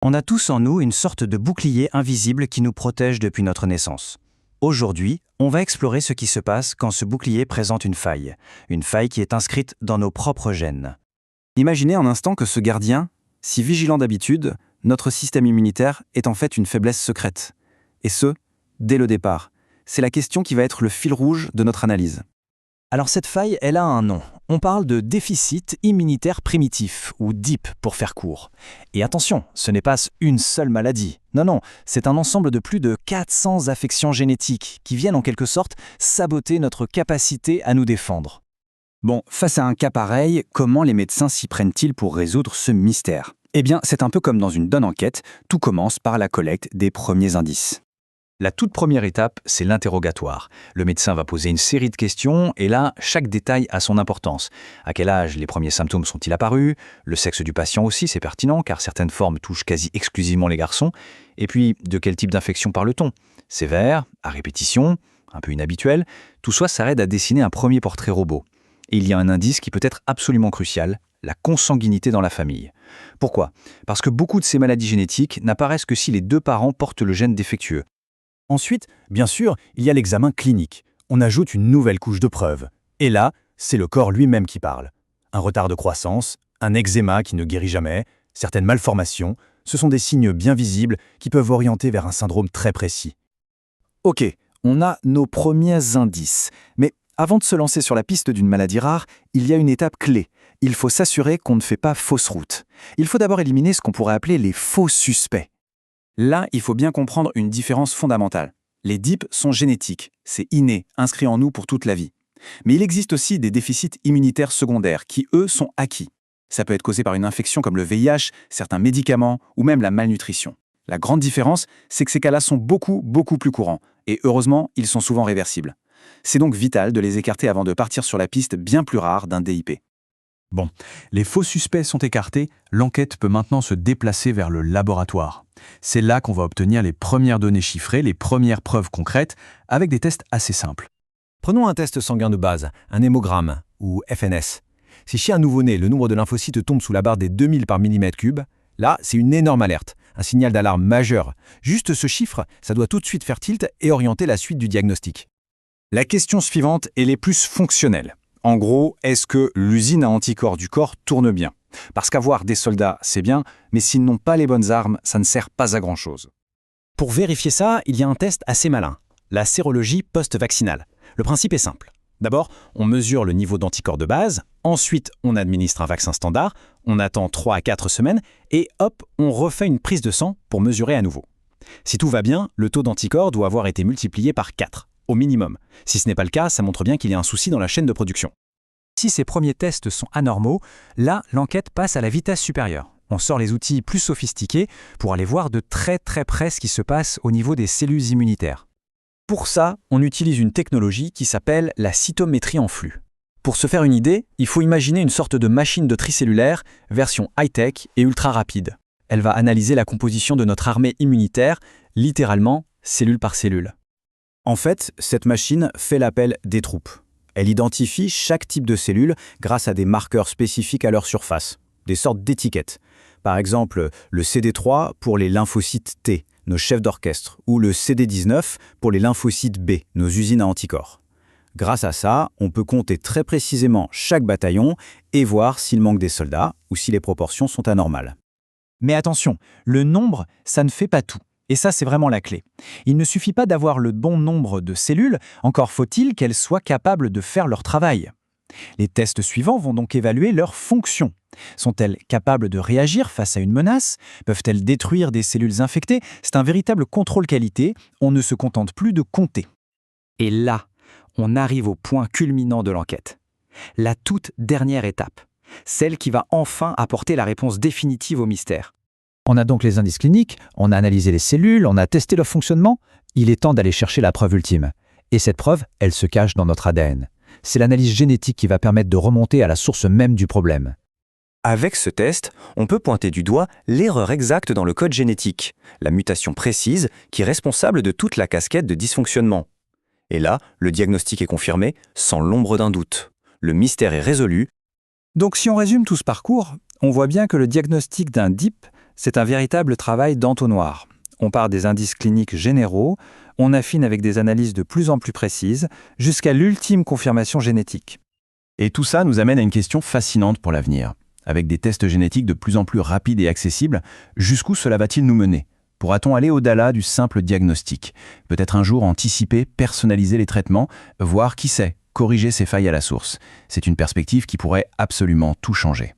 On a tous en nous une sorte de bouclier invisible qui nous protège depuis notre naissance. Aujourd'hui, on va explorer ce qui se passe quand ce bouclier présente une faille qui est inscrite dans nos propres gènes. Imaginez un instant que ce gardien, si vigilant d'habitude, notre système immunitaire est en fait une faiblesse secrète. Et ce, dès le départ. C'est la question qui va être le fil rouge de notre analyse. Alors cette faille, elle a un nom. On parle de déficit immunitaire primitif, ou DIP pour faire court. Et attention, ce n'est pas une seule maladie. Non, c'est un ensemble de plus de 400 affections génétiques qui viennent en quelque sorte saboter notre capacité à nous défendre. Bon, face à un cas pareil, comment les médecins s'y prennent-ils pour résoudre ce mystère ? Eh bien, c'est un peu comme dans une bonne enquête, tout commence par la collecte des premiers indices. La toute première étape, c'est l'interrogatoire. Le médecin va poser une série de questions et là, chaque détail a son importance. À quel âge les premiers symptômes sont-ils apparus ? Le sexe du patient aussi, c'est pertinent car certaines formes touchent quasi exclusivement les garçons. Et puis, de quel type d'infection parle-t-on ? Sévère, à répétition, un peu inhabituel. Tout ça aide à dessiner un premier portrait robot. Et il y a un indice qui peut être absolument crucial, la consanguinité dans la famille. Pourquoi ? Parce que beaucoup de ces maladies génétiques n'apparaissent que si les deux parents portent le gène défectueux. Ensuite, bien sûr, il y a l'examen clinique. On ajoute une nouvelle couche de preuves. Et là, c'est le corps lui-même qui parle. Un retard de croissance, un eczéma qui ne guérit jamais, certaines malformations, ce sont des signes bien visibles qui peuvent orienter vers un syndrome très précis. Ok, on a nos premiers indices. Mais avant de se lancer sur la piste d'une maladie rare, il y a une étape clé. Il faut s'assurer qu'on ne fait pas fausse route. Il faut d'abord éliminer ce qu'on pourrait appeler les faux suspects. Là, il faut bien comprendre une différence fondamentale. Les DIP sont génétiques, c'est inné, inscrit en nous pour toute la vie. Mais il existe aussi des déficits immunitaires secondaires qui, eux, sont acquis. Ça peut être causé par une infection comme le VIH, certains médicaments ou même la malnutrition. La grande différence, c'est que ces cas-là sont beaucoup plus courants. Et heureusement, ils sont souvent réversibles. C'est donc vital de les écarter avant de partir sur la piste bien plus rare d'un DIP. Bon, les faux suspects sont écartés, l'enquête peut maintenant se déplacer vers le laboratoire. C'est là qu'on va obtenir les premières données chiffrées, les premières preuves concrètes, avec des tests assez simples. Prenons un test sanguin de base, un hémogramme, ou FNS. Si chez un nouveau-né, le nombre de lymphocytes tombe sous la barre des 2000 par millimètre cube, là, c'est une énorme alerte, un signal d'alarme majeur. Juste ce chiffre, ça doit tout de suite faire tilt et orienter la suite du diagnostic. La question suivante est les plus fonctionnelle. En gros, est-ce que l'usine à anticorps du corps tourne bien ? Parce qu'avoir des soldats, c'est bien, mais s'ils n'ont pas les bonnes armes, ça ne sert pas à grand-chose. Pour vérifier ça, il y a un test assez malin, la sérologie post-vaccinale. Le principe est simple. D'abord, on mesure le niveau d'anticorps de base, ensuite on administre un vaccin standard, on attend 3 à 4 semaines, et hop, on refait une prise de sang pour mesurer à nouveau. Si tout va bien, le taux d'anticorps doit avoir été multiplié par 4. Au minimum. Si ce n'est pas le cas, ça montre bien qu'il y a un souci dans la chaîne de production. Si ces premiers tests sont anormaux, là, l'enquête passe à la vitesse supérieure. On sort les outils plus sophistiqués pour aller voir de très près ce qui se passe au niveau des cellules immunitaires. Pour ça, on utilise une technologie qui s'appelle la cytométrie en flux. Pour se faire une idée, il faut imaginer une sorte de machine de tri cellulaire, version high-tech et ultra rapide. Elle va analyser la composition de notre armée immunitaire, littéralement, cellule par cellule. En fait, cette machine fait l'appel des troupes. Elle identifie chaque type de cellule grâce à des marqueurs spécifiques à leur surface, des sortes d'étiquettes. Par exemple, le CD3 pour les lymphocytes T, nos chefs d'orchestre, ou le CD19 pour les lymphocytes B, nos usines à anticorps. Grâce à ça, on peut compter très précisément chaque bataillon et voir s'il manque des soldats ou si les proportions sont anormales. Mais attention, le nombre, ça ne fait pas tout. Et ça, c'est vraiment la clé. Il ne suffit pas d'avoir le bon nombre de cellules, encore faut-il qu'elles soient capables de faire leur travail. Les tests suivants vont donc évaluer leur fonction. Sont-elles capables de réagir face à une menace ? Peuvent-elles détruire des cellules infectées ? C'est un véritable contrôle qualité, on ne se contente plus de compter. Et là, on arrive au point culminant de l'enquête. La toute dernière étape, celle qui va enfin apporter la réponse définitive au mystère. On a donc les indices cliniques, on a analysé les cellules, on a testé leur fonctionnement. Il est temps d'aller chercher la preuve ultime. Et cette preuve, elle se cache dans notre ADN. C'est l'analyse génétique qui va permettre de remonter à la source même du problème. Avec ce test, on peut pointer du doigt l'erreur exacte dans le code génétique, la mutation précise qui est responsable de toute la casquette de dysfonctionnement. Et là, le diagnostic est confirmé sans l'ombre d'un doute. Le mystère est résolu. Donc si on résume tout ce parcours, on voit bien que le diagnostic d'un DIP, C'est un véritable travail d'entonnoir. On part des indices cliniques généraux, on affine avec des analyses de plus en plus précises, jusqu'à l'ultime confirmation génétique. Et tout ça nous amène à une question fascinante pour l'avenir. Avec des tests génétiques de plus en plus rapides et accessibles, jusqu'où cela va-t-il nous mener ? Pourra-t-on aller au-delà du simple diagnostic ? Peut-être un jour anticiper, personnaliser les traitements, voire, qui sait, corriger ces failles à la source. C'est une perspective qui pourrait absolument tout changer.